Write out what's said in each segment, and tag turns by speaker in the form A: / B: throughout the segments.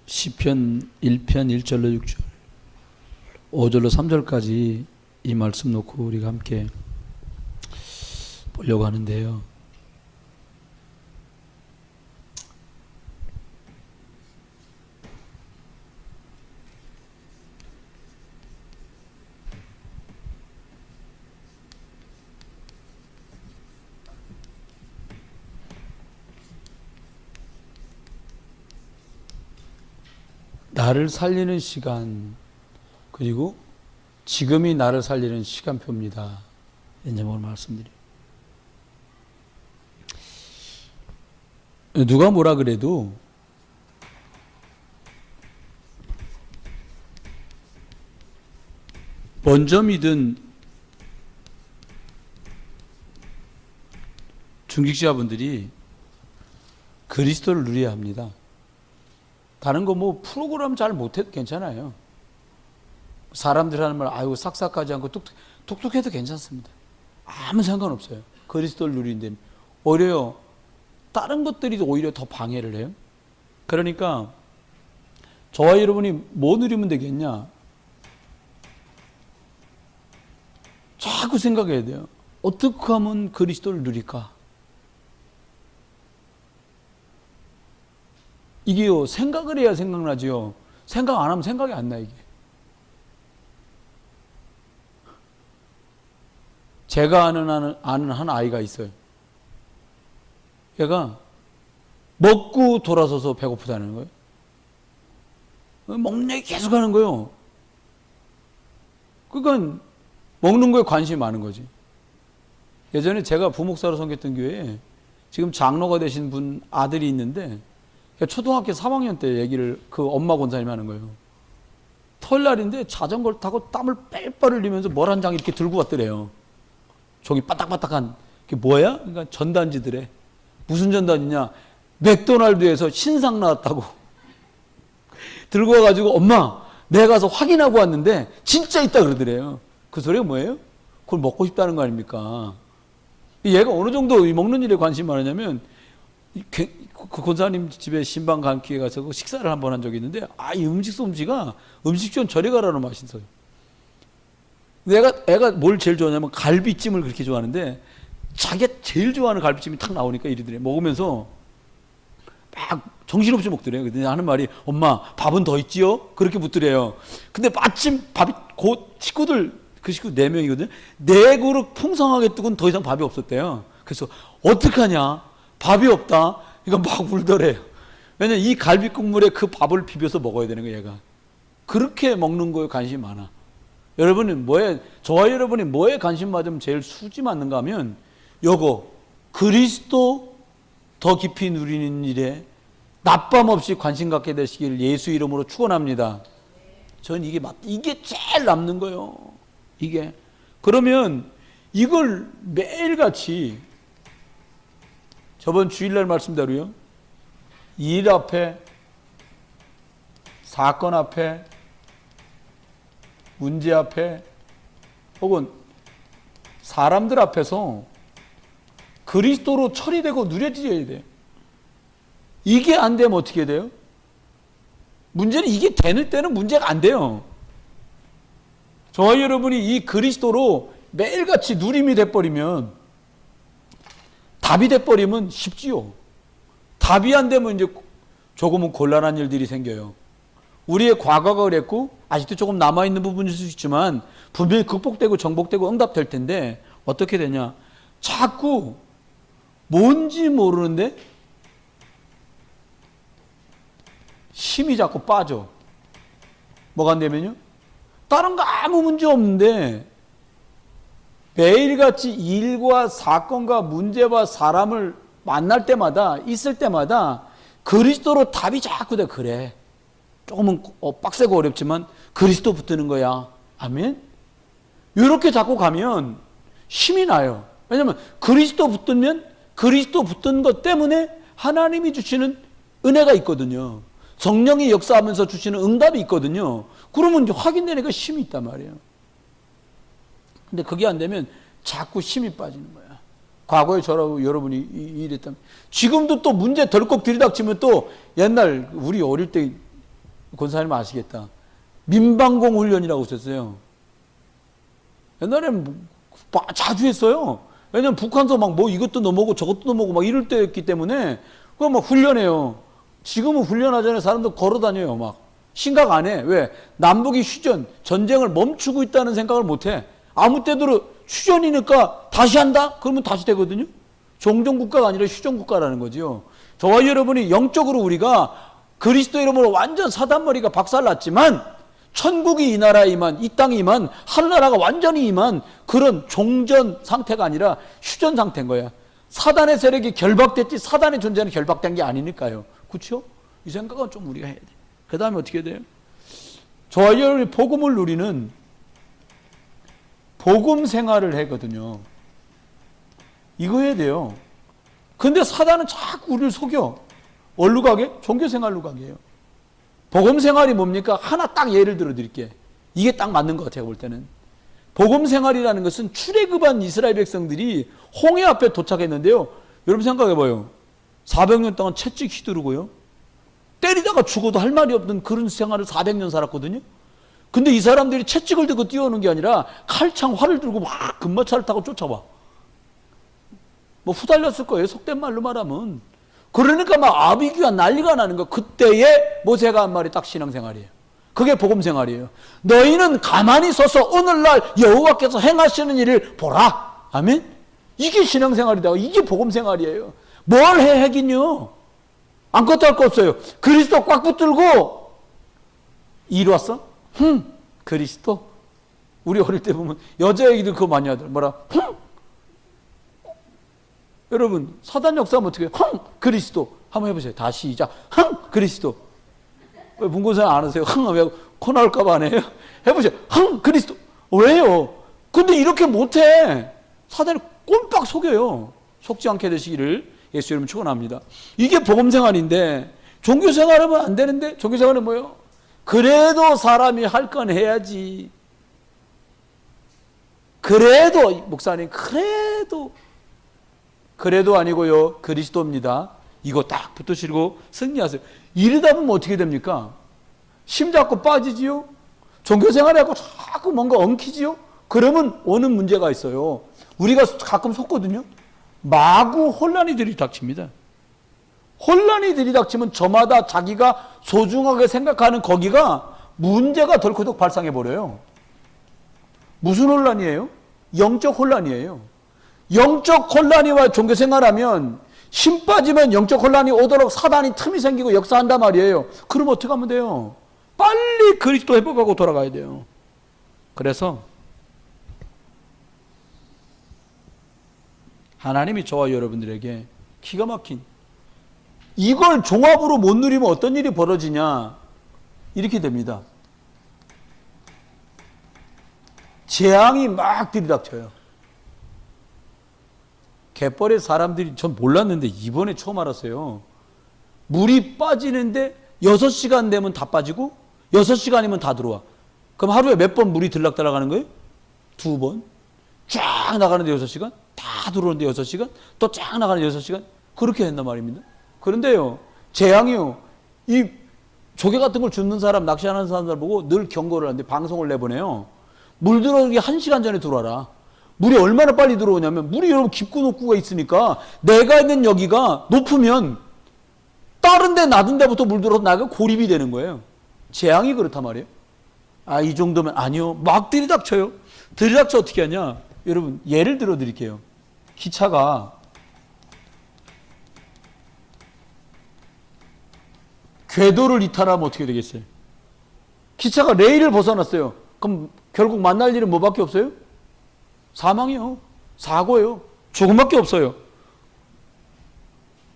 A: 시편 1편 1절로 6절, 5절로 3절까지 이 말씀 놓고 우리가 함께 보려고 하는데요. 나를 살리는 시간, 그리고 지금이 나를 살리는 시간표입니다. 이제 오늘 말씀드려요. 누가 뭐라 그래도 먼저 믿은 중직자분들이 그리스도를 누려야 합니다. 다른 거 뭐 프로그램 잘 못해도 괜찮아요. 사람들 하는 말 아유 싹싹하지 않고 똑똑해도 괜찮습니다. 아무 상관없어요. 그리스도를 누리는데 오히려 다른 것들이 오히려 더 방해를 해요. 그러니까 저와 여러분이 뭐 누리면 되겠냐? 자꾸 생각해야 돼요. 어떻게 하면 그리스도를 누릴까? 이게요, 생각을 해야 생각나지요. 생각 안 하면 생각이 안 나, 이게. 제가 아는 한 아이가 있어요. 얘가 먹고 돌아서서 배고프다는 거예요. 먹는 얘기 계속 하는 거예요. 그러니까 먹는 거에 관심이 많은 거지. 예전에 제가 부목사로 섬겼던 교회에 지금 장로가 되신 분 아들이 있는데 초등학교 3학년 때 얘기를 그 엄마 권사님이 하는 거예요. 토요일날인데 자전거를 타고 땀을 뺄뻘 흘리면서 뭘 한 장 이렇게 들고 왔더래요. 종이 바닥바닥한 그게 뭐야? 그러니까 전단지들에 무슨 전단지냐? 맥도날드에서 신상 나왔다고 들고 와가지고 엄마 내가 가서 확인하고 왔는데 진짜 있다 그러더래요. 그 소리가 뭐예요? 그걸 먹고 싶다는 거 아닙니까? 얘가 어느 정도 먹는 일에 관심이 많으냐면 그 권사님 집에 신방 간 기회 가서 그 식사를 한번 한 적이 있는데 이 음식 솜씨가 음식점 저리 가라는 맛이 있어요. 애가 뭘 제일 좋아하냐면 갈비찜을 그렇게 좋아하는데 자기가 제일 좋아하는 갈비찜이 탁 나오니까 이러더래. 먹으면서 막 정신없이 먹더래요. 그랬더니 하는 말이 엄마 밥은 더 있지요? 그렇게 묻더래요. 근데 마침 밥이 곧 식구들 그 식구 4명이거든요. 4그릇 풍성하게 뜨고는 더 이상 밥이 없었대요. 그래서 어떡하냐? 밥이 없다. 그러니까 막 울더래요. 왜냐면 이 갈비 국물에 그 밥을 비벼서 먹어야 되는 거예요, 얘가. 그렇게 먹는 거에 관심이 많아. 여러분은 저와 여러분이 뭐에 관심 받으면 제일 수지 맞는가 하면 요거, 그리스도 더 깊이 누리는 일에 낮밤 없이 관심 갖게 되시길 예수 이름으로 축원합니다. 저는 이게 제일 남는 거예요. 이게. 그러면 이걸 매일같이 저번 주일날 말씀대로요. 일 앞에, 사건 앞에, 문제 앞에, 혹은 사람들 앞에서 그리스도로 처리되고 누려져야 돼요. 이게 안 되면 어떻게 돼요? 문제는 이게 되는 때는 문제가 안 돼요. 저와 여러분이 이 그리스도로 매일같이 누림이 돼버리면 답이 돼버리면 쉽지요. 답이 안 되면 이제 조금은 곤란한 일들이 생겨요. 우리의 과거가 그랬고 아직도 조금 남아있는 부분일 수 있지만 분명히 극복되고 정복되고 응답될 텐데 어떻게 되냐? 자꾸 뭔지 모르는데 힘이 자꾸 빠져. 뭐가 안 되면요? 다른 거 아무 문제 없는데 매일같이 일과 사건과 문제와 사람을 만날 때마다 있을 때마다 그리스도로 답이 자꾸 돼. 그래 조금은 빡세고 어렵지만 그리스도 붙드는 거야. 아멘. 이렇게 자꾸 가면 힘이 나요. 왜냐하면 그리스도 붙들면 그리스도 붙든 것 때문에 하나님이 주시는 은혜가 있거든요. 성령이 역사하면서 주시는 응답이 있거든요. 그러면 이제 확인되니까 힘이 있단 말이에요. 근데 그게 안 되면 자꾸 힘이 빠지는 거야. 과거에 저라고 여러분이 이랬다면 지금도 또 문제 덜컥 들이닥치면 또 옛날 우리 어릴 때 권사님 아시겠다. 민방공 훈련이라고 있었어요. 옛날에는 자주 했어요. 왜냐면 북한서 막 뭐 이것도 넘어오고 저것도 넘어오고 막 이럴 때였기 때문에 그거 막 훈련해요. 지금은 훈련하잖아요. 사람들 걸어 다녀요. 막 심각 안 해. 왜? 남북이 휴전, 전쟁을 멈추고 있다는 생각을 못 해. 아무 때도 휴전이니까 다시 한다? 그러면 다시 되거든요. 종전국가가 아니라 휴전국가라는 거죠. 저와 여러분이 영적으로 우리가 그리스도 이름으로 완전 사단머리가 박살났지만 천국이 이 나라에 임한, 이 땅에 임한, 하늘나라가 완전히 임한 그런 종전 상태가 아니라 휴전 상태인 거야. 사단의 세력이 결박됐지 사단의 존재는 결박된 게 아니니까요. 그렇죠? 이 생각은 좀 우리가 해야 돼. 그 다음에 어떻게 돼요? 저와 여러분이 복음을 누리는 복음 생활을 하거든요. 이거 해야 돼요. 근데 사단은 자꾸 우리를 속여. 뭘로 가게? 종교생활로 가게요. 복음생활이 뭡니까? 하나 딱 예를 들어 드릴게요. 이게 딱 맞는 것 같아요, 볼 때는. 복음생활이라는 것은 출애굽한 이스라엘 백성들이 홍해 앞에 도착했는데요. 여러분 생각해봐요. 400년 동안 채찍 휘두르고요. 때리다가 죽어도 할 말이 없는 그런 생활을 400년 살았거든요. 근데 이 사람들이 채찍을 들고 뛰어오는 게 아니라 칼창, 활을 들고 막 금마차를 타고 쫓아와. 뭐 후달렸을 거예요. 속된 말로 말하면. 그러니까 막 아비규가 난리가 나는 거. 그때에 모세가 한 말이 딱 신앙생활이에요. 그게 복음생활이에요. 너희는 가만히 서서 오늘날 여호와께서 행하시는 일을 보라. 아멘? 이게 신앙생활이다. 이게 복음생활이에요. 뭘 해 하긴요. 아무것도 할 거 없어요. 그리스도 꽉 붙들고 일 왔어? 그리스도. 우리 어릴 때 보면 여자 얘기들 그거 많이 하더라. 뭐라? 여러분 사단 역사하면 어떻게 해요? 그리스도. 한번 해보세요. 다시 시작. 그리스도. 왜 문고사는 안 하세요? 왜 코 나올까 봐 안 해요? 해보세요. 그리스도. 왜요? 근데 이렇게 못해. 사단이 꼼빡 속여요. 속지 않게 되시기를 예수 이름 축원합니다. 이게 복음생활인데 종교생활하면 안 되는데 종교생활은 뭐예요? 그래도 사람이 할 건 해야지. 그래도 목사님 그래도 아니고요. 그리스도입니다. 이거 딱 붙으시고 승리하세요. 이러다 보면 어떻게 됩니까? 심 잡고 빠지지요. 종교생활하고 자꾸 뭔가 엉키지요. 그러면 오는 문제가 있어요. 우리가 가끔 속거든요. 마구 혼란이 들이닥칩니다. 혼란이 들이닥치면 저마다 자기가 소중하게 생각하는 거기가 문제가 덜커덕 발생해버려요. 무슨 혼란이에요? 영적 혼란이에요. 영적 혼란이와 종교생활하면 힘 빠지면 영적 혼란이 오도록 사단이 틈이 생기고 역사한단 말이에요. 그럼 어떻게 하면 돼요? 빨리 그리스도 회복하고 돌아가야 돼요. 그래서 하나님이 저와 여러분들에게 기가 막힌 이걸 종합으로 못 누리면 어떤 일이 벌어지냐? 이렇게 됩니다. 재앙이 막 들이닥쳐요. 갯벌에 사람들이 전 몰랐는데 이번에 처음 알았어요. 물이 빠지는데 6시간 되면 다 빠지고 6시간이면 다 들어와. 그럼 하루에 몇 번 물이 들락달락 하는 거예요? 2번. 쫙 나가는데 6시간? 다 들어오는데 6시간? 또 쫙 나가는데 6시간? 그렇게 한단 말입니다. 그런데요, 재앙이요. 이 조개 같은 걸 줍는 사람, 낚시하는 사람들 보고 늘 경고를 하는데 방송을 내보내요. 물 들어오기 1시간 전에 들어와라. 물이 얼마나 빨리 들어오냐면 물이 여러분 깊고 높고가 있으니까 내가 있는 여기가 높으면 다른 데 낮은 데부터 물 들어서 나가 고립이 되는 거예요. 재앙이 그렇단 말이에요. 아, 이 정도면 아니요. 막 들이닥쳐요. 들이닥쳐 어떻게 하냐? 여러분 예를 들어 드릴게요. 기차가 궤도를 이탈하면 어떻게 되겠어요? 기차가 레일을 벗어났어요. 그럼 결국 만날 일은 뭐밖에 없어요? 사망이요. 사고요. 죽음밖에 없어요.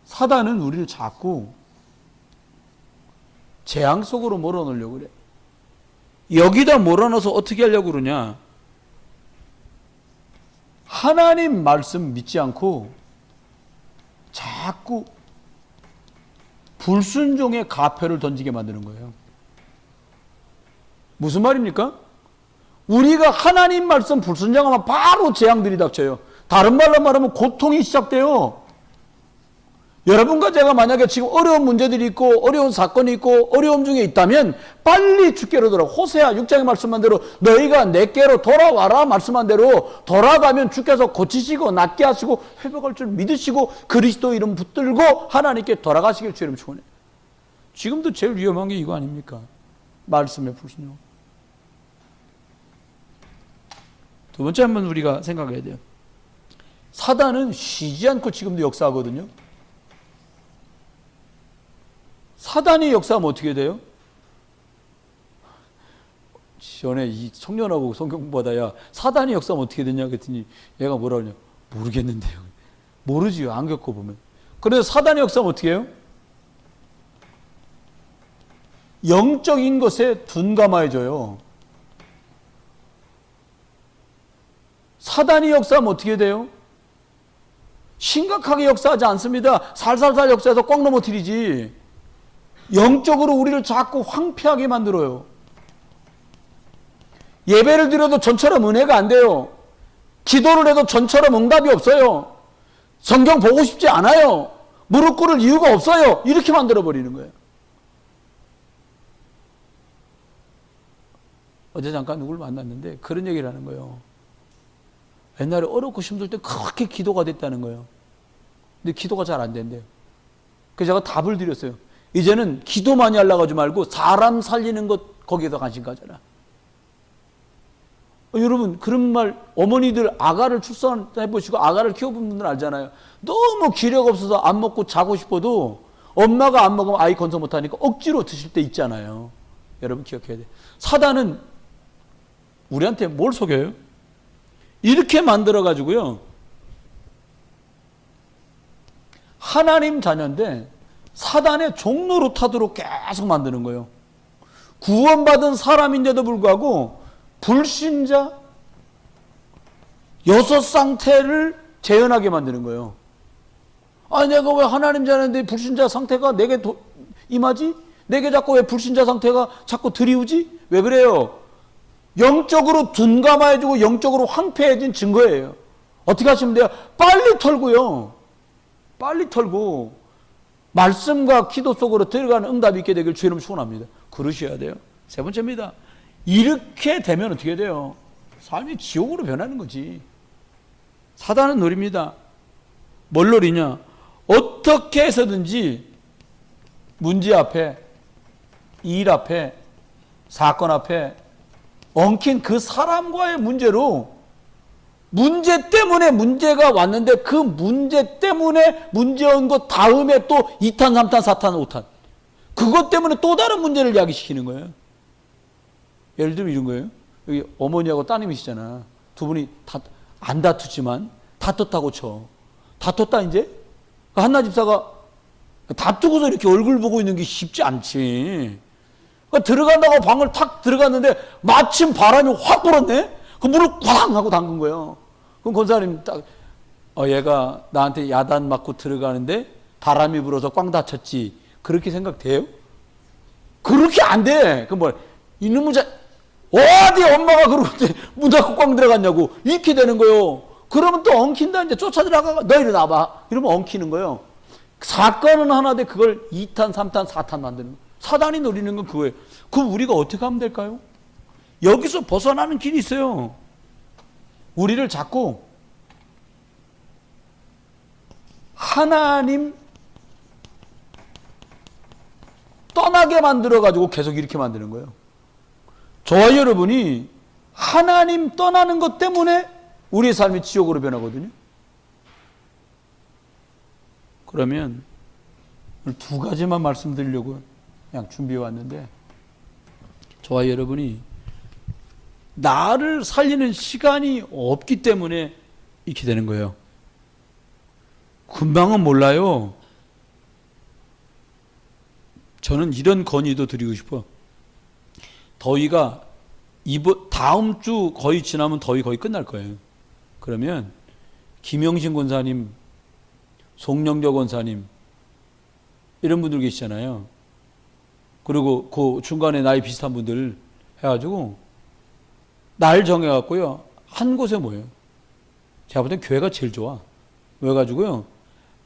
A: 사단은 우리를 자꾸 재앙 속으로 몰아넣으려고 그래. 여기다 몰아넣어서 어떻게 하려고 그러냐? 하나님 말씀 믿지 않고 자꾸 불순종의 가표를 던지게 만드는 거예요. 무슨 말입니까? 우리가 하나님 말씀 불순종하면 바로 재앙들이 닥쳐요. 다른 말로 말하면 고통이 시작돼요. 여러분과 제가 만약에 지금 어려운 문제들이 있고 어려운 사건이 있고 어려움 중에 있다면 빨리 주께로 돌아. 호세아 6장의 말씀한 대로 너희가 내께로 돌아와라 말씀한 대로 돌아가면 주께서 고치시고 낫게 하시고 회복할 줄 믿으시고 그리스도 이름 붙들고 하나님께 돌아가시길 주님 축원해요. 지금도 제일 위험한 게 이거 아닙니까? 말씀의 불순종. 두 번째 한번 우리가 생각해야 돼요. 사단은 쉬지 않고 지금도 역사하거든요. 사단이 역사하면 어떻게 돼요? 전에 이 청년하고 성경 공부하다 야 사단이 역사하면 어떻게 되냐 그랬더니 얘가 뭐라 그러냐 모르겠는데요. 모르지요. 안 겪어보면. 그래서 사단이 역사하면 어떻게 해요? 영적인 것에 둔감해져요. 사단이 역사하면 어떻게 돼요? 심각하게 역사하지 않습니다. 살살살 역사해서 꽉 넘어뜨리지. 영적으로 우리를 자꾸 황폐하게 만들어요. 예배를 드려도 전처럼 은혜가 안 돼요. 기도를 해도 전처럼 응답이 없어요. 성경 보고 싶지 않아요. 무릎 꿇을 이유가 없어요. 이렇게 만들어버리는 거예요. 어제 잠깐 누굴 만났는데 그런 얘기를 하는 거예요. 옛날에 어렵고 힘들 때 그렇게 기도가 됐다는 거예요. 근데 기도가 잘 안 된대요. 그래서 제가 답을 드렸어요. 이제는 기도 많이 하려고 하지 말고 사람 살리는 것 거기에다 관심 가져라. 여러분 그런 말 어머니들 아가를 출산해보시고 아가를 키워본 분들 알잖아요. 너무 기력 없어서 안 먹고 자고 싶어도 엄마가 안 먹으면 아이 건성 못하니까 억지로 드실 때 있잖아요. 여러분 기억해야 돼요. 사단은 우리한테 뭘 속여요? 이렇게 만들어가지고요. 하나님 자녀인데 사단의 종로로 타도록 계속 만드는 거예요. 구원받은 사람인데도 불구하고 불신자 6상태를 재현하게 만드는 거예요. 아니 내가 왜 하나님 자녀인데 불신자 상태가 내게 임하지? 내게 자꾸 왜 불신자 상태가 자꾸 들이우지? 왜 그래요? 영적으로 둔감해지고 영적으로 황폐해진 증거예요. 어떻게 하시면 돼요? 빨리 털고요. 빨리 털고 말씀과 기도 속으로 들어가는 응답이 있게 되길 주의 이름 축원합니다. 그러셔야 돼요. 세 번째입니다. 이렇게 되면 어떻게 돼요? 삶이 지옥으로 변하는 거지. 사단은 노립니다. 뭘 노리냐? 어떻게 해서든지 문제 앞에, 일 앞에, 사건 앞에 엉킨 그 사람과의 문제로 문제 때문에 문제가 왔는데 그 문제 때문에 문제온 것 다음에 또 2탄, 3탄, 4탄, 5탄. 그것 때문에 또 다른 문제를 야기시키는 거예요. 예를 들면 이런 거예요. 여기 어머니하고 따님이시잖아. 두 분이 안 다투지만 다퉜다고 쳐. 다퉜다 이제? 한나 집사가 다투고서 이렇게 얼굴 보고 있는 게 쉽지 않지. 그러니까 들어간다고 방을 탁 들어갔는데 마침 바람이 확 불었네? 그 문을 꽝 하고 담근 거예요. 그럼 권사님 딱, 얘가 나한테 야단 맞고 들어가는데 바람이 불어서 꽝 다쳤지. 그렇게 생각돼요? 그렇게 안 돼. 그 뭐, 이놈의 어디 엄마가 그러고 문 닫고 꽝 들어갔냐고. 이렇게 되는 거예요. 그러면 또 엉킨다. 이제 쫓아 들어가가 너 이리 나와봐. 이러면 엉키는 거예요. 사건은 하나인데 그걸 2탄, 3탄, 4탄 만드는 거예요. 사단이 노리는 건 그거예요. 그럼 우리가 어떻게 하면 될까요? 여기서 벗어나는 길이 있어요. 우리를 자꾸 하나님 떠나게 만들어가지고 계속 이렇게 만드는 거예요. 저와 여러분이 하나님 떠나는 것 때문에 우리의 삶이 지옥으로 변하거든요. 그러면 오늘 두 가지만 말씀드리려고 그냥 준비해 왔는데, 저와 여러분이 나를 살리는 시간이 없기 때문에 이렇게 되는 거예요. 금방은 몰라요. 저는 이런 건의도 드리고 싶어. 더위가 다음 주 거의 지나면 더위 거의 끝날 거예요. 그러면 김영신 권사님, 송영교 권사님 이런 분들 계시잖아요. 그리고 그 중간에 나이 비슷한 분들 해가지고 날 정해갖고요 한 곳에 모여요. 제가 볼 땐 교회가 제일 좋아. 모여가지고요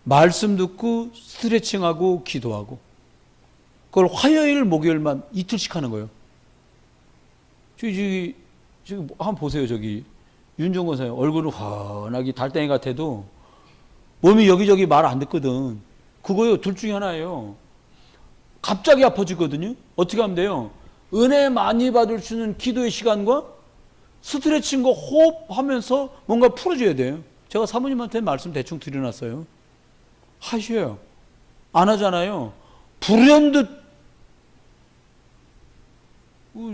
A: 말씀 듣고 스트레칭하고 기도하고 그걸 화요일 목요일만 이틀씩 하는 거예요. 저기 한번 보세요. 저기 윤종건 사님 얼굴은 환하게 달팽이 같아도 몸이 여기저기 말 안 듣거든. 그거요 둘 중에 하나예요. 갑자기 아파지거든요. 어떻게 하면 돼요? 은혜 많이 받을 수 있는 기도의 시간과 스트레칭과 호흡하면서 뭔가 풀어줘야 돼요. 제가 사모님한테 말씀 대충 드려놨어요. 하셔요. 안 하잖아요. 불현듯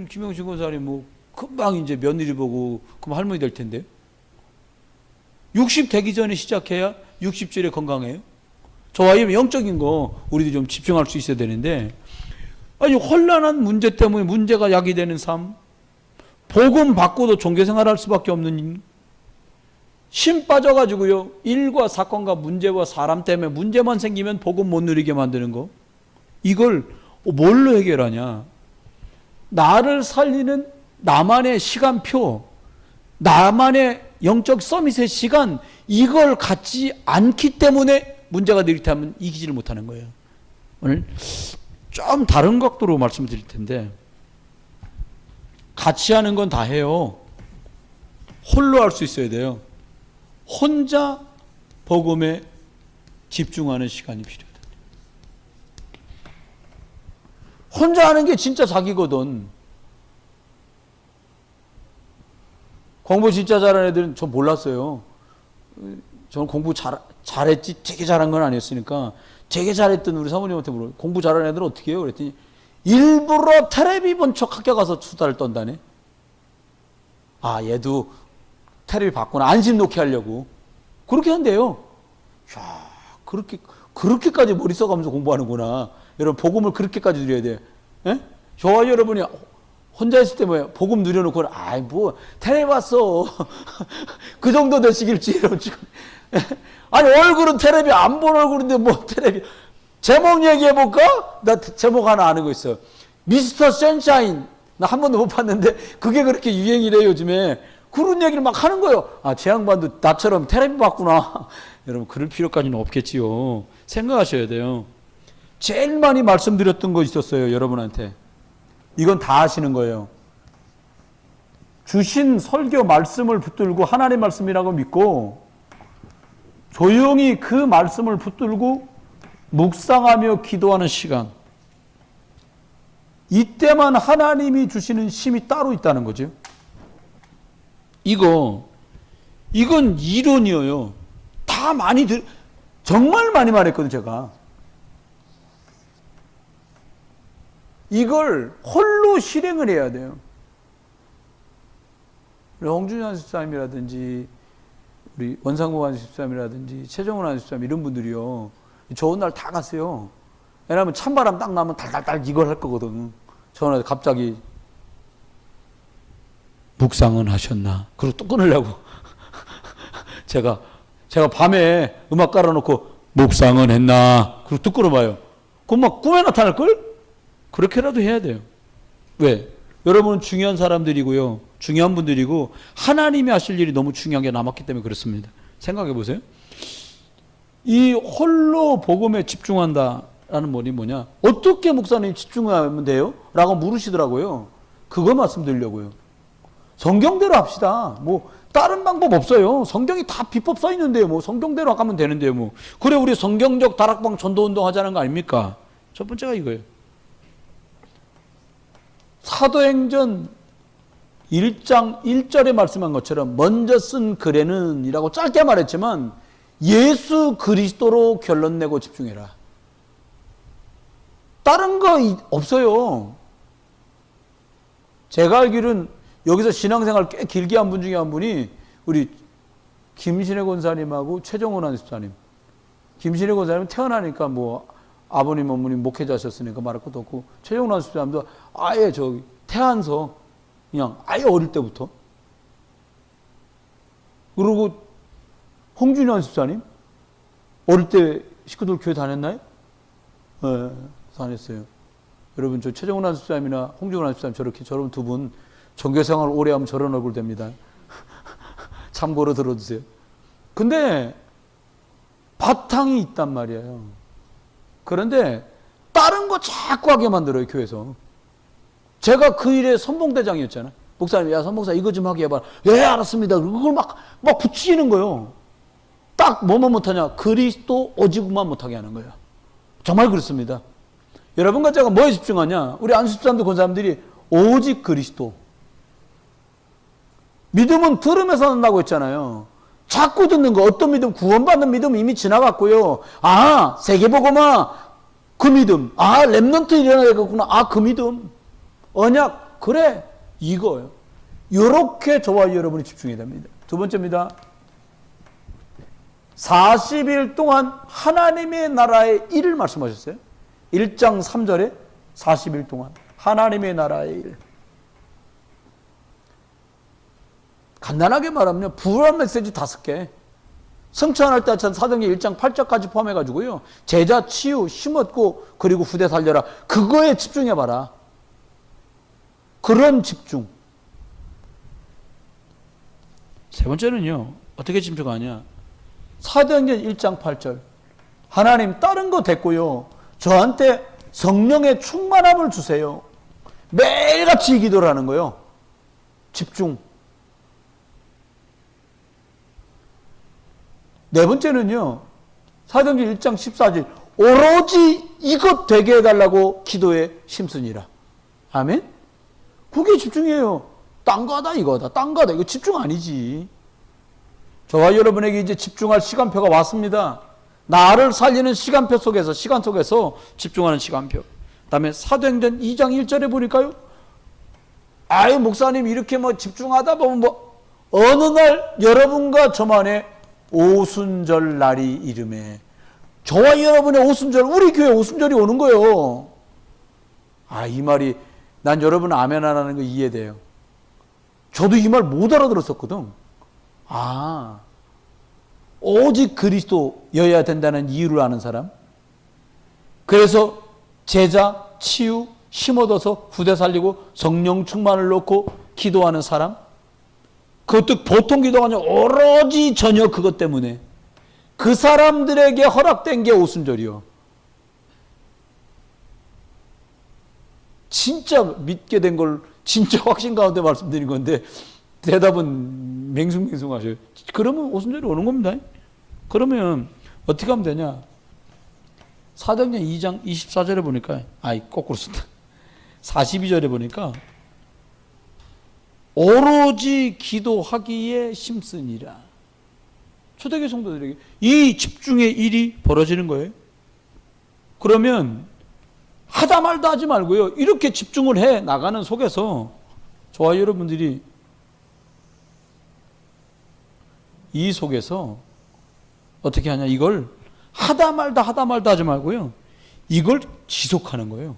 A: 김영신 권사님 뭐 금방 이제 며느리 보고 그럼 할머니 될 텐데 60 되기 전에 시작해야 60절에 건강해요. 저와 영적인 거 우리도 좀 집중할 수 있어야 되는데 아니 혼란한 문제 때문에 문제가 야기되는 삶, 복음 받고도 종교생활할 수밖에 없는 심 빠져가지고요 일과 사건과 문제와 사람 때문에 문제만 생기면 복음 못 누리게 만드는 거, 이걸 뭘로 해결하냐? 나를 살리는 나만의 시간표, 나만의 영적 서밋의 시간, 이걸 갖지 않기 때문에 문제가 일으키면 이기지를 못하는 거예요. 오늘 좀 다른 각도로 말씀드릴 텐데, 같이 하는 건 다 해요. 홀로 할 수 있어야 돼요. 혼자 복음에 집중하는 시간이 필요하다. 혼자 하는 게 진짜 자기거든. 공부 진짜 잘하는 애들은 전 몰랐어요. 저는 공부 잘했지 되게 잘한 건 아니었으니까 되게 잘했던 우리 사모님한테 물어요. 공부 잘하는 애들은 어떻게 해요? 그랬더니 일부러 텔레비 본 척 학교 가서 수다를 떤다네. 아, 얘도 텔레비 봤구나. 안심 놓게 하려고. 그렇게 한대요. 야, 그렇게까지 머리 써가면서 공부하는구나. 여러분, 복음을 그렇게까지 누려야 돼. 예? 저와 여러분이 혼자 있을 때 뭐예요? 복음 누려놓고, 아이, 뭐, 텔레비 봤어. 그 정도 되시길지, 이런 지금. 아니, 얼굴은 텔레비 안 본 얼굴인데 뭐 텔레비. 제목 얘기해볼까? 나 제목 하나 아는 거 있어요. 미스터 선샤인. 나 한 번도 못 봤는데, 그게 그렇게 유행이래, 요즘에. 그런 얘기를 막 하는 거예요. 아, 제 양반도 나처럼 텔레비 봤구나. 여러분, 그럴 필요까지는 없겠지요. 생각하셔야 돼요. 제일 많이 말씀드렸던 거 있었어요, 여러분한테. 이건 다 하시는 거예요. 주신 설교 말씀을 붙들고 하나님 말씀이라고 믿고 조용히 그 말씀을 붙들고 묵상하며 기도하는 시간. 이때만 하나님이 주시는 힘이 따로 있다는 거죠. 이건 이론이에요. 다 많이 정말 많이 말했거든요, 제가. 이걸 홀로 실행을 해야 돼요. 우리 홍준현 집사님이라든지 우리 원상무 집사님이라든지 최정훈 집사님 이런 분들이요. 좋은 날 다 갔어요. 왜냐하면 찬바람 딱 나면 달달달 이걸 할 거거든. 전화해 갑자기 묵상은 하셨나? 그리고 또 끊으려고. 제가 밤에 음악 깔아놓고 묵상은 했나? 그리고 또 끊어봐요. 그럼 막 꿈에 나타날걸? 그렇게라도 해야 돼요. 왜? 여러분은 중요한 사람들이고요. 중요한 분들이고 하나님이 하실 일이 너무 중요한 게 남았기 때문에 그렇습니다. 생각해 보세요. 이 홀로 복음에 집중한다라는 말이 뭐냐? 어떻게 목사님 집중하면 돼요? 라고 물으시더라고요. 그거 말씀드리려고요. 성경대로 합시다. 뭐 다른 방법 없어요. 성경이 다 비법 써 있는데요. 뭐 성경대로 가면 되는데요. 뭐 그래 우리 성경적 다락방 전도운동 하자는 거 아닙니까? 첫 번째가 이거예요. 사도행전 1장 1절에 말씀한 것처럼 먼저 쓴 글에는 이라고 짧게 말했지만 예수 그리스도로 결론 내고 집중해라. 다른 거 없어요. 제가 알기로는 여기서 신앙생활 꽤 길게 한 분 중에 한 분이 우리 김신혜 권사님하고 최정훈 집사님. 김신혜 권사님은 태어나니까 뭐 아버님, 어머님 목회자셨으니까 말할 것도 없고, 최정훈 집사님도 아예 태안서 그냥 아예 어릴 때부터. 그리고 홍준현 집사님 어릴 때 식구들 교회 다녔나요? 네, 다녔어요. 여러분 저 최정훈 집사님이나 홍준현 집사님 저런 두 분 종교생활 오래 하면 저런 얼굴 됩니다. 참고로 들어주세요. 근데 바탕이 있단 말이에요. 그런데 다른 거 자꾸 하게 만들어요, 교회에서. 제가 그 일의 선봉대장이었잖아요. 목사님, 야, 선봉사 이거 좀 하게 해봐라. 예, 알았습니다. 그걸 막 붙이는 거예요. 딱 뭐만 못하냐? 그리스도 오직만 못하게 하는 거예요. 정말 그렇습니다. 여러분과 제가 뭐에 집중하냐? 우리 안수집사람들, 권사람들이 오직 그리스도. 믿음은 들으면서 난다고 했잖아요. 자꾸 듣는 거. 어떤 믿음? 구원받는 믿음 이미 지나갔고요. 아, 세계복음화 그 믿음. 아, 렘넌트 일어나야겠구나. 아, 그 믿음. 언약. 그래. 이거예요. 이렇게 저와 여러분이 집중해야 됩니다. 두 번째입니다. 40일 동안 하나님의 나라의 일을 말씀하셨어요. 1장 3절에 40일 동안 하나님의 나라의 일. 간단하게 말하면 부활 메시지 5개. 성찬할 때 사도행전 1장 8절까지 포함해가지고요. 제자 치유, 심었고, 그리고 후대 살려라. 그거에 집중해봐라. 그런 집중. 세 번째는요. 어떻게 집중하냐. 사도행전 1장 8절. 하나님 다른 거 됐고요. 저한테 성령의 충만함을 주세요. 매일같이 기도를 하는 거예요. 집중. 네 번째는요. 사도행전 1장 14절. 오로지 이것 되게 해달라고 기도에 힘쓰니라. 아멘? 그게 집중이에요. 딴 거다 이거다. 딴 거다. 이거 집중 아니지. 저와 여러분에게 이제 집중할 시간표가 왔습니다. 나를 살리는 시간 속에서 집중하는 시간표. 그 다음에 사도행전 2장 1절에 보니까요. 아유, 목사님 이렇게 집중하다 보면 어느 날 여러분과 저만의 오순절 날이 이름에 저와 여러분의 오순절, 우리 교회 오순절이 오는 거예요. 아, 이 말이 난 여러분 아멘 안 하는 거 이해돼요. 저도 이 말 못 알아들었었거든. 아, 오직 그리스도여야 된다는 이유를 아는 사람. 그래서 제자, 치유, 힘 얻어서 후대 살리고 성령 충만을 놓고 기도하는 사람. 그것도 보통 기도가 아니라 오로지 전혀 그것 때문에. 그 사람들에게 허락된 게 오순절이요. 진짜 믿게 된 걸 진짜 확신 가운데 말씀드린 건데 대답은 맹숭맹숭하셔요. 그러면 오순절이 오는 겁니다. 그러면 어떻게 하면 되냐? 사도행전 2장 24절에 보니까 거꾸로 쓴다. 42절에 보니까 오로지 기도하기에 힘쓰니라. 초대교회 성도들에게 이 집중의 일이 벌어지는 거예요. 그러면 하다 말다 하지 말고요. 이렇게 집중을 해 나가는 속에서 저와 여러분들이 이 속에서 어떻게 하냐. 이걸 하다 말다 하지 말고요. 이걸 지속하는 거예요.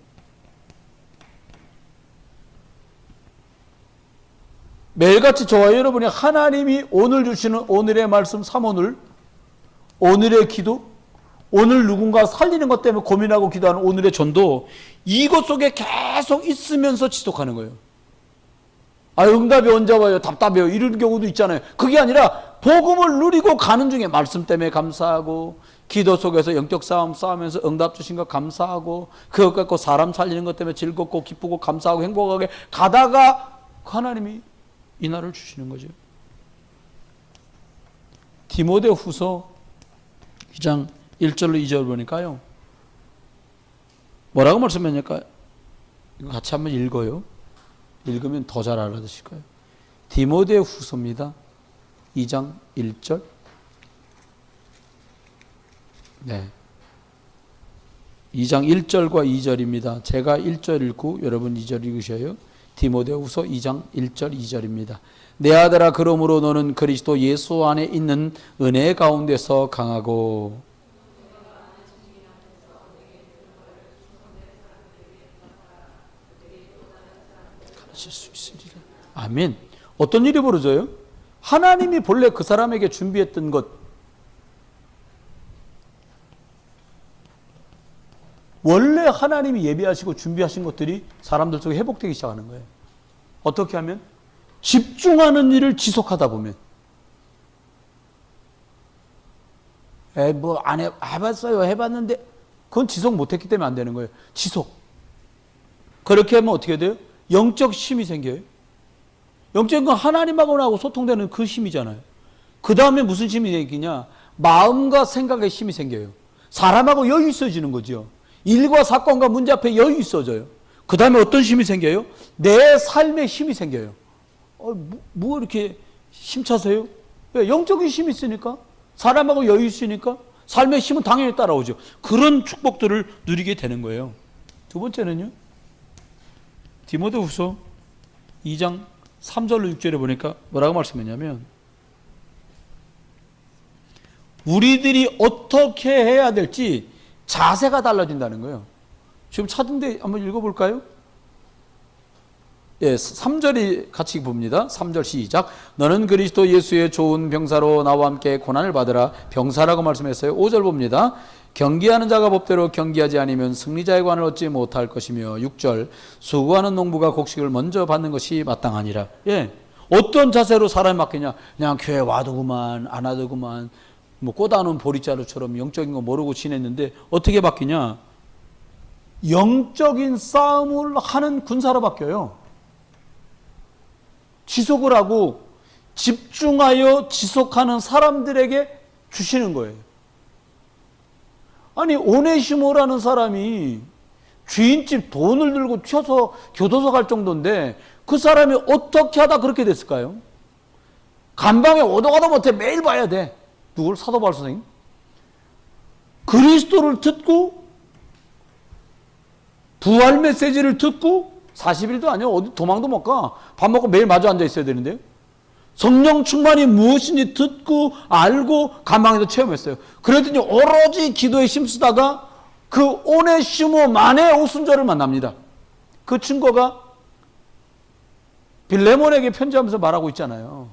A: 매일같이 저와 여러분이 하나님이 오늘 주시는 오늘의 말씀 3오늘, 오늘의 기도, 오늘 누군가 살리는 것 때문에 고민하고 기도하는 오늘의 전도, 이것 속에 계속 있으면서 지속하는 거예요. 아, 응답이 언제 와요? 답답해요. 이런 경우도 있잖아요. 그게 아니라 복음을 누리고 가는 중에 말씀 때문에 감사하고, 기도 속에서 영적 싸움 싸우면서 응답 주신 것 감사하고, 그것 갖고 사람 살리는 것 때문에 즐겁고 기쁘고 감사하고 행복하게 가다가 하나님이 이 날을 주시는 거죠. 디모데후서 2장 1절로 2절 보니까요. 뭐라고 말씀했냐까? 이거 같이 한번 읽어요. 읽으면 더 잘 알아듣실 거예요. 디모데후서입니다. 2장 1절. 네. 2장 1절과 2절입니다. 제가 1절 읽고 여러분 2절 읽으셔요. 디모데후서 2장 1절 2절입니다. 내 아들아, 그러므로 너는 그리스도 예수 안에 있는 은혜 가운데서 강하고 가르칠 수 있으리라. 아멘. 어떤 일이 벌어져요? 하나님이 본래 그 사람에게 준비했던 것, 원래 하나님이 예비하시고 준비하신 것들이 사람들 속에 회복되기 시작하는 거예요. 어떻게 하면? 집중하는 일을 지속하다 보면. 뭐 안 해봤어요. 해봤는데 그건 지속 못했기 때문에 안 되는 거예요. 지속. 그렇게 하면 어떻게 돼요? 영적 힘이 생겨요. 영적인 건 하나님하고 소통되는 그 힘이잖아요. 그 다음에 무슨 힘이 생기냐? 마음과 생각의 힘이 생겨요. 사람하고 여유 있어지는 거죠. 일과 사건과 문제 앞에 여유 있어져요. 그 다음에 어떤 힘이 생겨요? 내 삶의 힘이 생겨요. 뭐 이렇게 힘차세요? 영적인 힘이 있으니까, 사람하고 여유 있으니까 삶의 힘은 당연히 따라오죠. 그런 축복들을 누리게 되는 거예요. 두 번째는요, 디모데후서 2장 3절로 6절에 보니까 뭐라고 말씀했냐면, 우리들이 어떻게 해야 될지 자세가 달라진다는 거예요. 지금 찾은데 한번 읽어볼까요? 예, 3절이 같이 봅니다. 3절 시작. 너는 그리스도 예수의 좋은 병사로 나와 함께 고난을 받으라. 병사라고 말씀했어요. 5절 봅니다. 경기하는 자가 법대로 경기하지 않으면 승리자의 관을 얻지 못할 것이며, 6절 수고하는 농부가 곡식을 먼저 받는 것이 마땅하니라. 예, 어떤 자세로 사람이 맡기냐? 그냥 교회 와두구만 안 와두구만 뭐 꼬다놓은 보리자루처럼 영적인 거 모르고 지냈는데 어떻게 바뀌냐? 영적인 싸움을 하는 군사로 바뀌어요. 지속을 하고 집중하여 지속하는 사람들에게 주시는 거예요. 아니, 오네시모라는 사람이 주인집 돈을 들고 튀어서 교도소 갈 정도인데 그 사람이 어떻게 하다 그렇게 됐을까요? 간방에 오도 가도 못해 매일 봐야 돼. 누굴? 사도 바울 선생님? 그리스도를 듣고 부활 메시지를 듣고 40일도 아니야. 어디 도망도 못 가. 밥 먹고 매일 마주 앉아 있어야 되는데요. 성령 충만이 무엇인지 듣고 알고 간방에서 체험했어요. 그랬더니 오로지 기도에 힘쓰다가 그 오네시모만의 오순절을 만납니다. 그 친구가 빌레몬에게 편지하면서 말하고 있잖아요.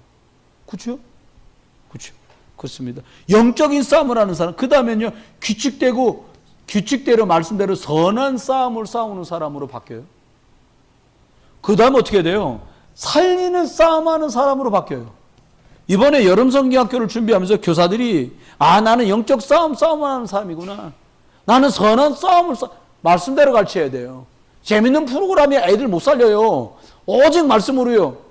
A: 그렇죠? 그렇죠. 그렇습니다. 영적인 싸움을 하는 사람, 그 다음에는요, 규칙대로 말씀대로 선한 싸움을 싸우는 사람으로 바뀌어요. 그 다음 어떻게 돼요? 살리는 싸움하는 사람으로 바뀌어요. 이번에 여름 성경학교를 준비하면서 교사들이 나는 영적 싸움을 하는 사람이구나. 나는 선한 싸움을 말씀대로 가르쳐야 돼요. 재밌는 프로그램이 애들 못 살려요. 오직 말씀으로요.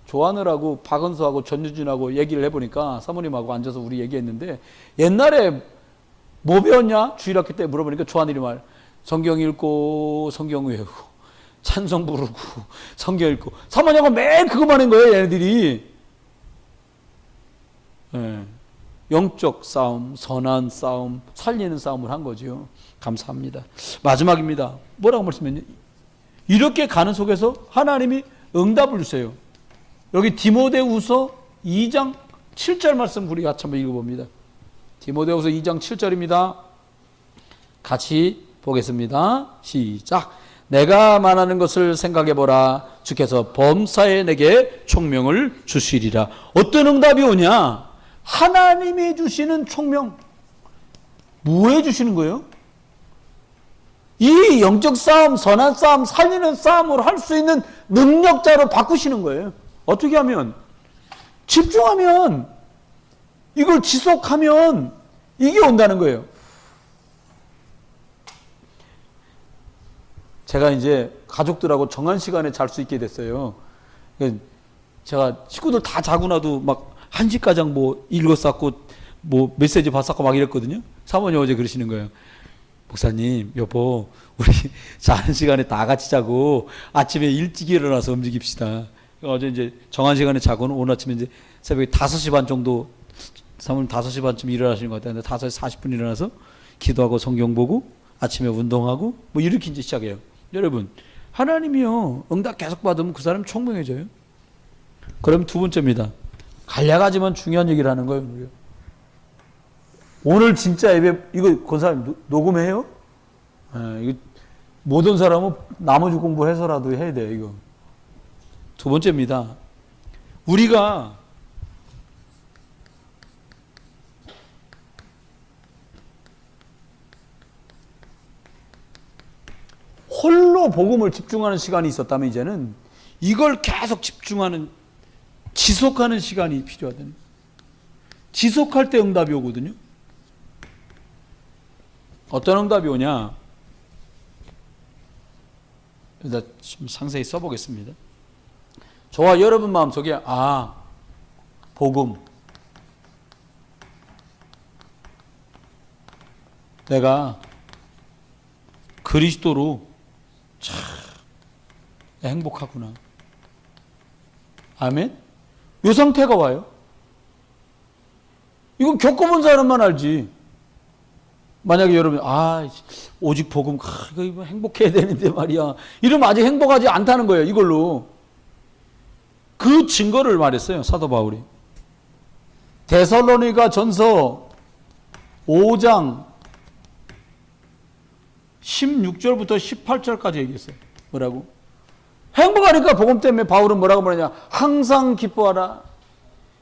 A: 조하느라고 박은수하고 전유진하고 얘기를 해보니까 사모님하고 앉아서 우리 얘기했는데, 옛날에 뭐 배웠냐? 주일학교 때 물어보니까 조하늘이 말, 성경 읽고 성경 외우고 찬송 부르고 성경 읽고. 사모님하고 매일 그것만 한 거예요, 얘네들이. 네. 영적 싸움, 선한 싸움, 살리는 싸움을 한 거죠. 감사합니다. 마지막입니다. 뭐라고 말씀했냐? 이렇게 가는 속에서 하나님이 응답을 주세요. 여기 디모데후서 2장 7절 말씀 우리 같이 한번 읽어봅니다. 디모데후서 2장 7절입니다. 같이 보겠습니다. 시작. 내가 말하는 것을 생각해보라. 주께서 범사에 내게 총명을 주시리라. 어떤 응답이 오냐? 하나님이 주시는 총명. 뭐해 주시는 거예요? 이 영적 싸움, 선한 싸움, 살리는 싸움으로 할 수 있는 능력자로 바꾸시는 거예요. 어떻게 하면? 집중하면, 이걸 지속하면 이게 온다는 거예요. 제가 이제 가족들하고 정한 시간에 잘 수 있게 됐어요. 제가 식구들 다 자고 나도 막 1시까지 뭐 읽었었고 뭐 메시지 봤었고 막 이랬거든요. 사모님 어제 그러시는 거예요. 목사님, 여보, 우리 자는 시간에 다 같이 자고 아침에 일찍 일어나서 움직입시다. 어제 이제 정한 시간에 자고는 오늘 아침에 이제 새벽에 5시 반 정도, 사모님 5시 반쯤 일어나시는 것 같아요. 5시 40분 일어나서 기도하고 성경 보고 아침에 운동하고 뭐 이렇게 이제 시작해요. 여러분, 하나님이요, 응답 계속 받으면 그 사람 총명해져요. 그럼 두 번째입니다. 간략하지만 중요한 얘기를 하는 거예요. 오늘 진짜 예배, 이거 권사님 녹음해요? 이거 모든 사람은 나머지 공부해서라도 해야 돼요, 이거. 두 번째입니다. 우리가 홀로 복음을 집중하는 시간이 있었다면 이제는 이걸 계속 집중하는, 지속하는 시간이 필요하다는. 지속할 때 응답이 오거든요. 어떤 응답이 오냐? 여기다 좀 상세히 써보겠습니다. 저와 여러분 마음속에 복음, 내가 그리스도로 참 행복하구나. 아멘? 이 상태가 와요. 이건 겪어본 사람만 알지. 만약에 여러분 오직 복음 이거 행복해야 되는데 말이야, 이러면 아직 행복하지 않다는 거예요. 이걸로 그 증거를 말했어요, 사도 바울이. 데살로니가 전서 5장 16절부터 18절까지 얘기했어요. 뭐라고? 행복하니까 복음 때문에 바울은 뭐라고 말하냐? 항상 기뻐하라,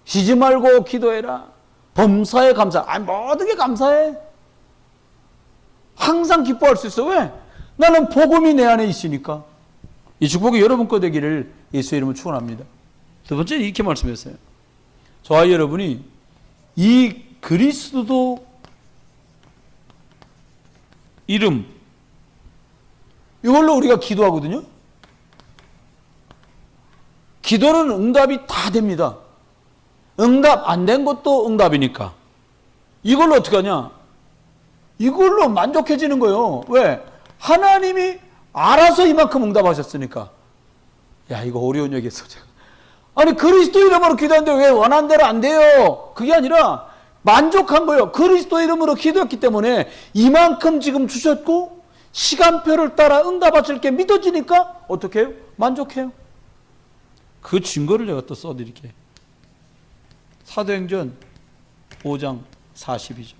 A: 쉬지 말고 기도해라, 범사에 감사. 모든 게 감사해. 항상 기뻐할 수 있어. 왜? 나는 복음이 내 안에 있으니까. 이 축복이 여러분 거 되기를 예수의 이름으로 축원합니다. 두 번째, 이렇게 말씀했어요. 저와 여러분이 이 그리스도 이름, 이걸로 우리가 기도하거든요. 기도는 응답이 다 됩니다. 응답 안 된 것도 응답이니까. 이걸로 어떻게 하냐? 이걸로 만족해지는 거예요. 왜? 하나님이 알아서 이만큼 응답하셨으니까. 야, 이거 어려운 얘기했어, 제가. 아니, 그리스도 이름으로 기도하는데 왜 원하는 대로 안 돼요? 그게 아니라 만족한 거예요. 그리스도 이름으로 기도했기 때문에 이만큼 지금 주셨고, 시간표를 따라 응답하실 게 믿어지니까 어떻게 해요? 만족해요. 그 증거를 제가 또 써드릴게요. 사도행전 5장 42절.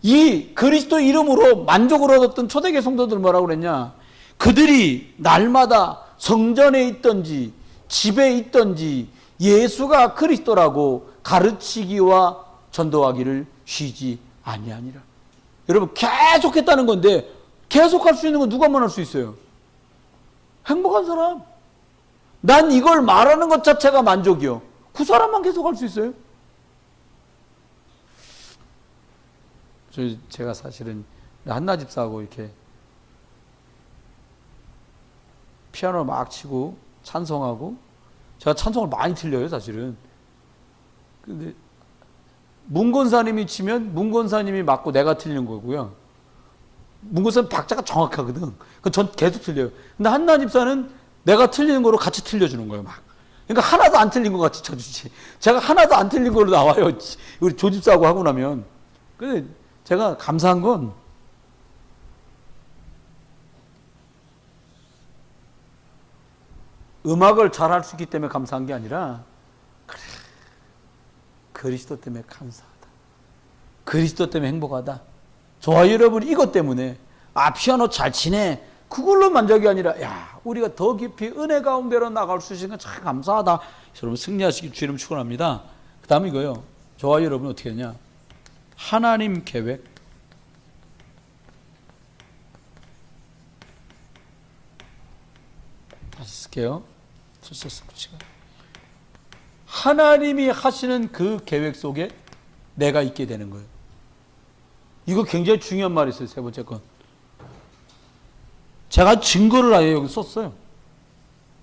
A: 이 그리스도 이름으로 만족을 얻었던 초대교회 성도들 뭐라고 그랬냐? 그들이 날마다 성전에 있든지 집에 있든지 예수가 그리스도라고 가르치기와 전도하기를 쉬지 아니하니라. 여러분, 계속했다는 건데 계속할 수 있는 건 누가만 할 수 있어요? 행복한 사람. 난 이걸 말하는 것 자체가 만족이요. 그 사람만 계속할 수 있어요. 제가 사실은 한나 집사하고 이렇게 피아노 막 치고 찬송하고, 제가 찬송을 많이 틀려요, 사실은. 근데 문건사님이 치면 문건사님이 맞고 내가 틀리는 거고요. 문건사님 박자가 정확하거든. 전 계속 틀려요. 근데 한나 집사는 내가 틀리는 거로 같이 틀려주는 거예요, 막. 그러니까 하나도 안 틀린 것 같이 쳐주지. 제가 하나도 안 틀린 걸로 나와요, 우리 조집사하고 하고 나면. 근데 제가 감사한 건 음악을 잘할 수 있기 때문에 감사한 게 아니라, 그래, 그리스도 때문에 감사하다, 그리스도 때문에 행복하다. 저와 여러분이 이것 때문에 피아노 잘 치네, 그걸로 만족이 아니라, 야, 우리가 더 깊이 은혜 가운데로 나갈 수 있으니까 참 감사하다. 여러분 승리하시길 주님 축원합니다. 그 다음 이거요. 저와 여러분 어떻게 하냐? 하나님 계획. 다시 쓸게요. 하나님이 하시는 그 계획 속에 내가 있게 되는 거예요. 이거 굉장히 중요한 말이 있어요. 세 번째 건. 제가 증거를 아예 여기 썼어요.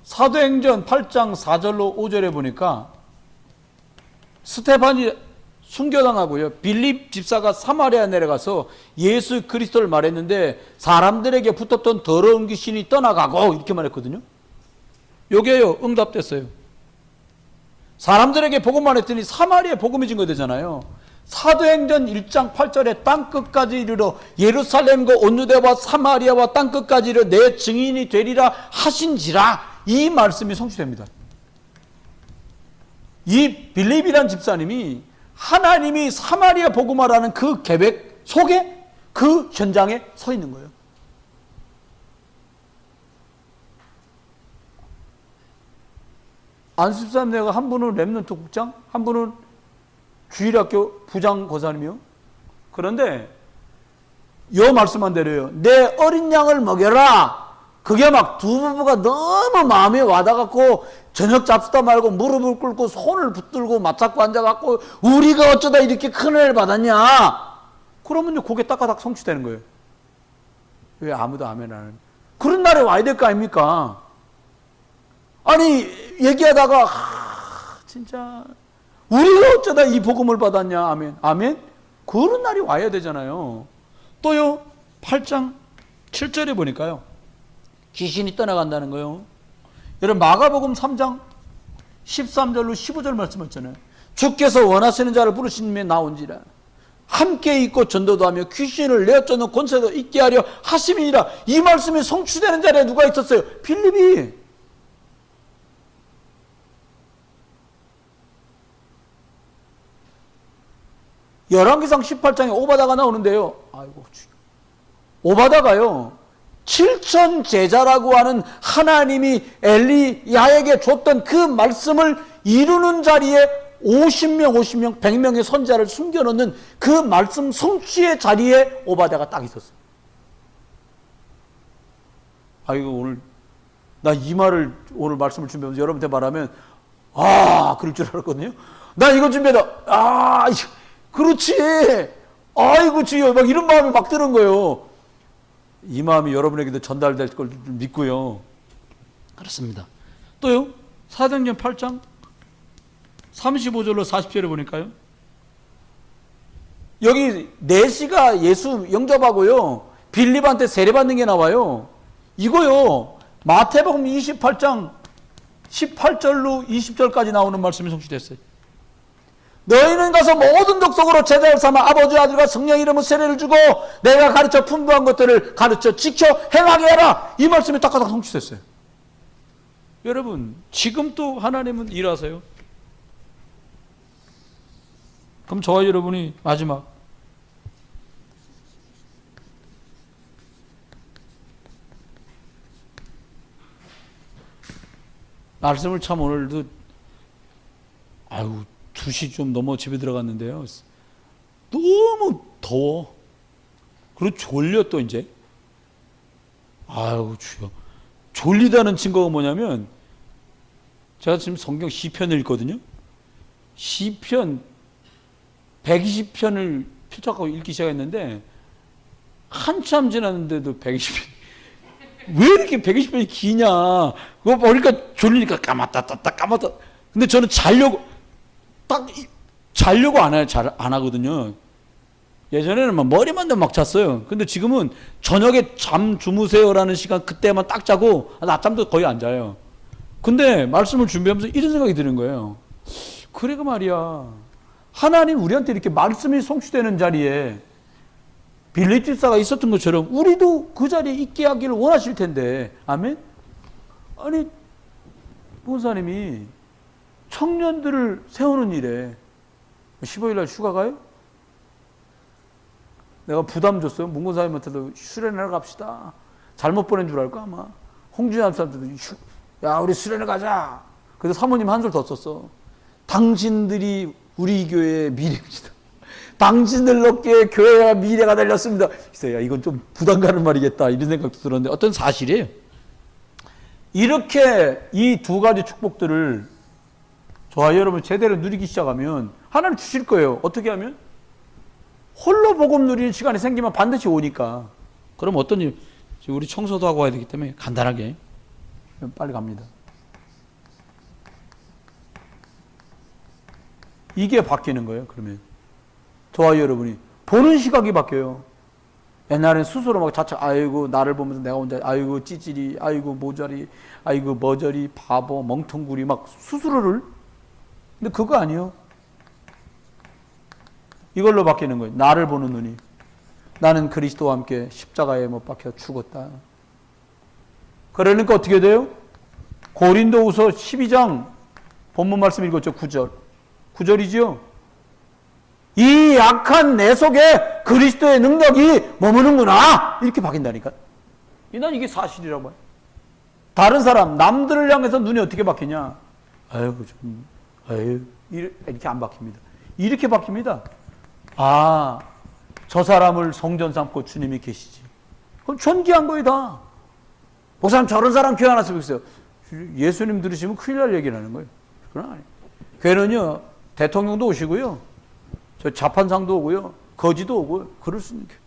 A: 사도행전 8장 4절로 5절에 보니까 스테반이 순교당하고요, 빌립 집사가 사마리아 내려가서 예수 그리스도를 말했는데 사람들에게 붙었던 더러운 귀신이 떠나가고, 이렇게 말했거든요. 요게요, 응답됐어요. 사람들에게 복음만 했더니 사마리아에 복음이 증거되잖아요. 사도행전 1장 8절에 땅끝까지 이르러 예루살렘과 온 유대와 사마리아와 땅끝까지 이르러 내 증인이 되리라 하신지라, 이 말씀이 성취됩니다. 이 빌립이라는 집사님이 하나님이 사마리아 복음화라는 그 계획 속에, 그 현장에 서 있는 거예요. 안수집사님 내가 한 분은 랩넌트 국장, 한 분은 주일학교 부장 고사님이요. 그런데 요 말씀만 드려요. 내 어린 양을 먹여라. 그게 막 두 부부가 너무 마음에 와닿았고, 저녁 잡수다 말고 무릎을 꿇고 손을 붙들고 맞잡고 앉아갖고, 우리가 어쩌다 이렇게 큰 은혜를 받았냐. 그러면요, 그게 따까닥 성취되는 거예요. 왜 아무도 아멘 안 하는? 그런 날에 와야 될 거 아닙니까? 아니, 얘기하다가, 진짜, 우리가 어쩌다 이 복음을 받았냐, 아멘. 아멘? 그런 날이 와야 되잖아요. 또요, 8장 7절에 보니까요, 귀신이 떠나간다는 거예요. 여러분, 마가복음 3장 13절로 15절 말씀하셨잖아요. 주께서 원하시는 자를 부르시며 나온지라. 함께 있고 전도도 하며 귀신을 내어쫓는 권세도 있게 하려 하심이니라. 이 말씀이 성취되는 자리에 누가 있었어요? 빌립이. 열왕기상 18장에 오바다가 나오는데요. 아이고, 오바다가요, 7천 제자라고 하는 하나님이 엘리야에게 줬던 그 말씀을 이루는 자리에 50명, 100명의 선자를 숨겨놓는 그 말씀 성취의 자리에 오바다가 딱 있었어요. 아이고, 오늘 나 이 말을 오늘 말씀을 준비하면서 여러분한테 말하면 그럴 줄 알았거든요. 나 이거 준비하다 그렇지, 아이고 주여, 막 이런 마음이 막 드는 거예요. 이 마음이 여러분에게도 전달될 걸 믿고요. 그렇습니다. 또요, 사도행전 8장 35절로 40절에 보니까요, 여기 내시가 예수 영접하고요, 빌립한테 세례받는 게 나와요. 이거요, 마태복음 28장 18절로 20절까지 나오는 말씀이 성취됐어요. 너희는 가서 모든 족속으로 제자를 삼아 아버지 아들과 성령 이름으로 세례를 주고 내가 가르쳐 분부한 것들을 가르쳐 지켜 행하게 해라. 이 말씀이 딱딱 성취됐어요. 여러분, 지금 또 하나님은 일하세요. 그럼 저와 여러분이 마지막 말씀을 참 오늘도 2시 좀 넘어 집에 들어갔는데요, 너무 더워. 그리고 졸려. 또 이제 주여, 졸리다는 증거가 뭐냐면, 제가 지금 성경 시편을 읽거든요. 시편 120편을 펼쳐갖고 읽기 시작했는데 한참 지났는데도 120편. 왜 이렇게 120편이 기냐? 그거 보니까 졸리니까 까맣다 떴다 까맣다. 근데 저는 자려고 안 해요. 잘 안 하거든요. 예전에는 막 머리만 대면 막 잤어요. 근데 지금은 저녁에 잠 주무세요라는 시간 그때만 딱 자고 낮잠도 거의 안 자요. 근데 말씀을 준비하면서 이런 생각이 드는 거예요. 그래가 말이야, 하나님 우리한테 이렇게 말씀이 성취되는 자리에 빌립 집사가 있었던 것처럼 우리도 그 자리에 있게 하기를 원하실 텐데, 아멘? 아니, 목사님이 청년들을 세우는 일에 15일날 휴가 가요? 내가 부담 줬어요. 문고사님한테도 수련회를 갑시다. 잘못 보낸 줄 알까 아마. 홍준남 사람들도 야, 우리 수련회 가자. 그래서 사모님 한 줄 더 썼어. 당신들이 우리 교회의 미래입니다. 당신들 어깨에 교회와 미래가 달렸습니다. 그래서 야, 이건 좀 부담 가는 말이겠다, 이런 생각도 들었는데 어떤 사실이에요. 이렇게 이 두 가지 축복들을 저와 여러분 제대로 누리기 시작하면 하나님 주실 거예요. 어떻게 하면? 홀로 복음 누리는 시간이 생기면 반드시 오니까. 그럼 어떤 일? 우리 청소도 하고 와야 되기 때문에 간단하게 빨리 갑니다. 이게 바뀌는 거예요. 그러면 저와 여러분이 보는 시각이 바뀌어요. 옛날엔 스스로 막 자책, 아이고 나를 보면서 내가 혼자, 아이고 찌질이, 아이고 모자리, 아이고 머저리, 바보, 멍텅구리, 막 스스로를. 근데 그거 아니에요. 이걸로 바뀌는 거예요. 나를 보는 눈이. 나는 그리스도와 함께 십자가에 못 박혀 죽었다. 그러니까 어떻게 돼요? 고린도후서 12장 본문 말씀 읽었죠. 9절. 9절이죠. 이 약한 내 속에 그리스도의 능력이 머무는구나. 이렇게 바뀐다니까. 난 이게 사실이라고 봐요. 다른 사람, 남들을 향해서 눈이 어떻게 바뀌냐? 이렇게 안 바뀝니다. 이렇게 바뀝니다. 저 사람을 성전 삼고 주님이 계시지. 그럼 존귀한 거예요, 다. 목사님, 저런 사람 교회 하나 쓰고 있어요. 예수님 들으시면 큰일 날 얘기를 하는 거예요. 그건 아니에요. 교회는요, 대통령도 오시고요, 저 자판상도 오고요, 거지도 오고 그럴 수 있는 거예요.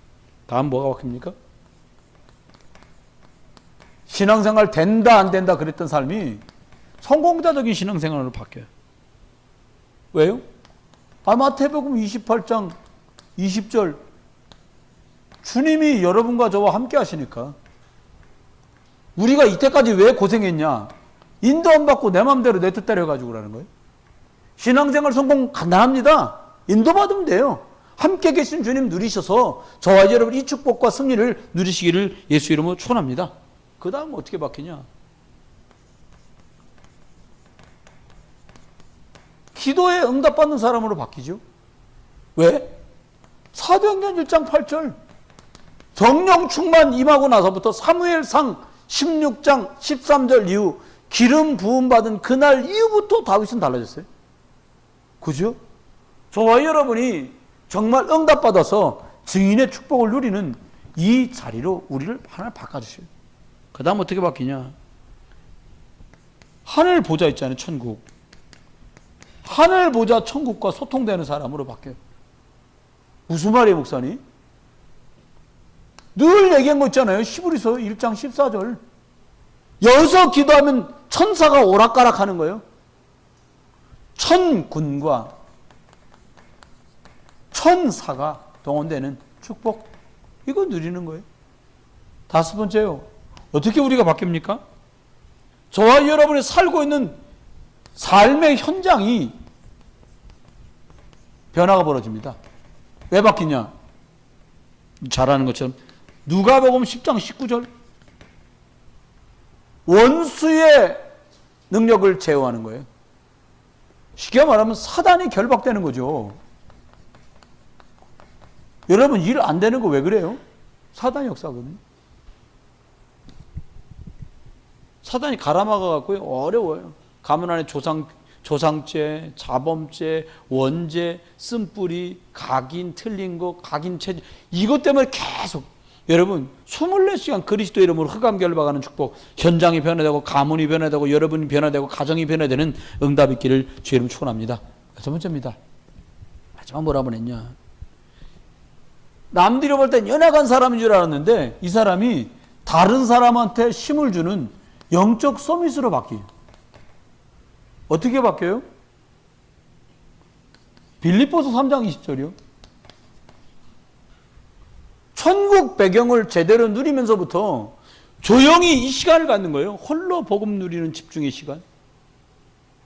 A: 다음 뭐가 바뀝니까? 신앙생활 된다 안 된다 그랬던 삶이 성공자적인 신앙생활로 바뀌어요. 왜요? 마태복음 28장 20절 주님이 여러분과 저와 함께 하시니까. 우리가 이때까지 왜 고생했냐? 인도 안 받고 내 마음대로 내 뜻대로 해가지고 그러는 거예요. 신앙생활 성공 간단합니다. 인도받으면 돼요. 함께 계신 주님 누리셔서 저와 여러분 이 축복과 승리를 누리시기를 예수 이름으로 축원합니다. 그 다음 어떻게 바뀌냐? 기도에 응답받는 사람으로 바뀌죠. 왜? 사도행전 1장 8절 성령 충만 임하고 나서부터 사무엘상 16장 13절 이후 기름 부음 받은 그날 이후부터 다윗은 달라졌어요. 그죠? 저와 여러분이 정말 응답받아서 증인의 축복을 누리는 이 자리로 우리를 하나 바꿔주셔요. 그 다음 어떻게 바뀌냐? 하늘 보좌 있잖아요. 천국. 하늘 보좌 천국과 소통되는 사람으로 바뀌어요. 무슨 말이에요, 목사님? 늘 얘기한 거 있잖아요. 히브리서 1장 14절. 여기서 기도하면 천사가 오락가락 하는 거예요. 천군과 천사가 동원되는 축복. 이거 누리는 거예요. 다섯 번째요. 어떻게 우리가 바뀝니까? 저와 여러분이 살고 있는 삶의 현장이 변화가 벌어집니다. 왜 바뀌냐? 잘 아는 것처럼 누가복음 10장 19절 원수의 능력을 제어하는 거예요. 쉽게 말하면 사단이 결박되는 거죠. 여러분 일 안 되는 거 왜 그래요? 사단 역사거든요. 사단이 갈아막아갖고요 어려워요. 가문 안에 조상죄, 자범죄, 원죄, 쓴뿌리, 각인, 틀린 거, 각인 체질 이것 때문에 계속 여러분 24시간 그리스도 이름으로 흑암 결박하는 축복, 현장이 변화되고 가문이 변화되고 여러분이 변화되고 가정이 변화되는 응답 있기를 주의 이름 축원합니다. 첫 번째입니다. 마지막 뭐라고 했냐? 남들이 볼 땐 연약한 사람인 줄 알았는데 이 사람이 다른 사람한테 힘을 주는 영적 서밋으로 바뀌어요. 어떻게 바뀌어요? 빌립보서 3장 20절이요. 천국 배경을 제대로 누리면서부터 조용히 이 시간을 갖는 거예요. 홀로 복음 누리는 집중의 시간.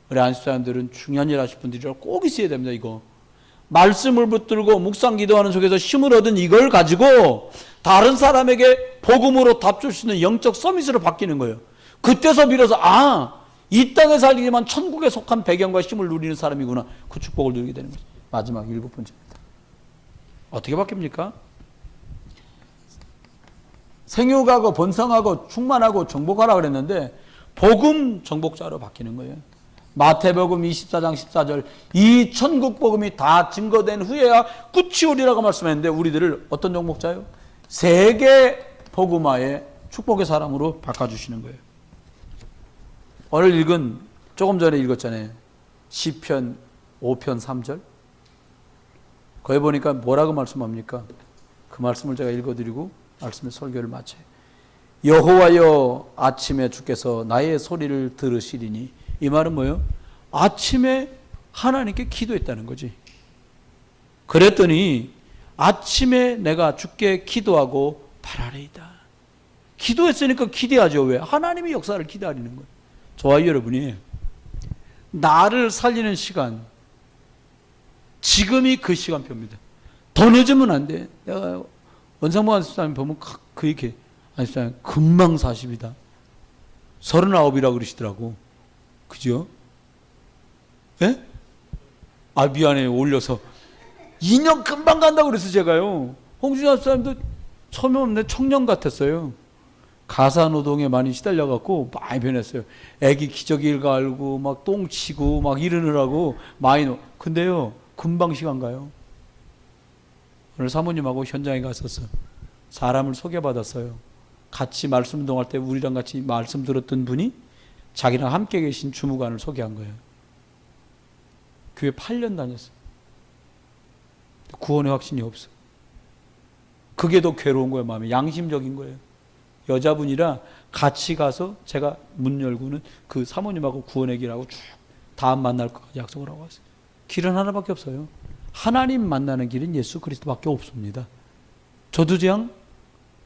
A: 우리 안식 사람들은 중요한 일 하실 분들이 꼭 있어야 됩니다. 이거 말씀을 붙들고 묵상 기도하는 속에서 힘을 얻은 이걸 가지고 다른 사람에게 복음으로 답 줄 수 있는 영적 서밋으로 바뀌는 거예요. 그때서 빌어서 이 땅에 살기지만 천국에 속한 배경과 힘을 누리는 사람이구나. 그 축복을 누리게 되는 거죠. 마지막 7번째입니다. 어떻게 바뀝니까? 생육하고 번성하고 충만하고 정복하라 그랬는데 복음 정복자로 바뀌는 거예요. 마태복음 24장 14절 이 천국 복음이 다 증거된 후에야 끝이 오리라고 말씀했는데 우리들을 어떤 정복자요? 세계 복음화의 축복의 사람으로 바꿔주시는 거예요. 오늘 읽은 조금 전에 읽었잖아요. 시편 5편 3절 거기 보니까 뭐라고 말씀합니까? 그 말씀을 제가 읽어드리고 말씀의 설교를 마쳐요. 여호와여 아침에 주께서 나의 소리를 들으시리니 이 말은 뭐예요? 아침에 하나님께 기도했다는 거지. 그랬더니 아침에 내가 주께 기도하고 바라리이다. 기도했으니까 기대하죠. 왜? 하나님의 역사를 기대하리는 거예요. 저와 여러분이 나를 살리는 시간 지금이 그 시간표입니다. 더 늦으면 안 돼. 내가 원상무 안수사님 보면 그렇게 안수사님 금방 40이다. 39이라고 그러시더라고. 그죠? 예? 미안해. 올려서 2년 금방 간다고 그래서 제가요. 홍준호 안수사님도 처음에 없는데 청년 같았어요. 가사노동에 많이 시달려갖고 많이 변했어요. 애기 기저귀 갈고 막 똥 치고 막 이러느라고 많이 근데요 금방 시간 가요. 오늘 사모님하고 현장에 갔었어. 사람을 소개받았어요. 같이 말씀 운동할 때 우리랑 같이 말씀 들었던 분이 자기랑 함께 계신 주무관을 소개한 거예요. 교회 8년 다녔어. 구원의 확신이 없어. 그게 더 괴로운 거예요. 마음이 양심적인 거예요. 여자분이라 같이 가서 제가 문 열고는 그 사모님하고 구원의 길하고 쭉 다음 만날 것까지 약속을 하고 왔어요. 길은 하나밖에 없어요. 하나님 만나는 길은 예수 그리스도밖에 없습니다. 저도 그냥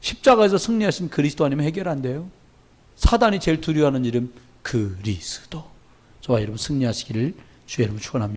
A: 십자가에서 승리하신 그리스도 아니면 해결 안 돼요. 사단이 제일 두려워하는 이름 그리스도. 저와 여러분 승리하시기를 주의 이름으로 축원합니다.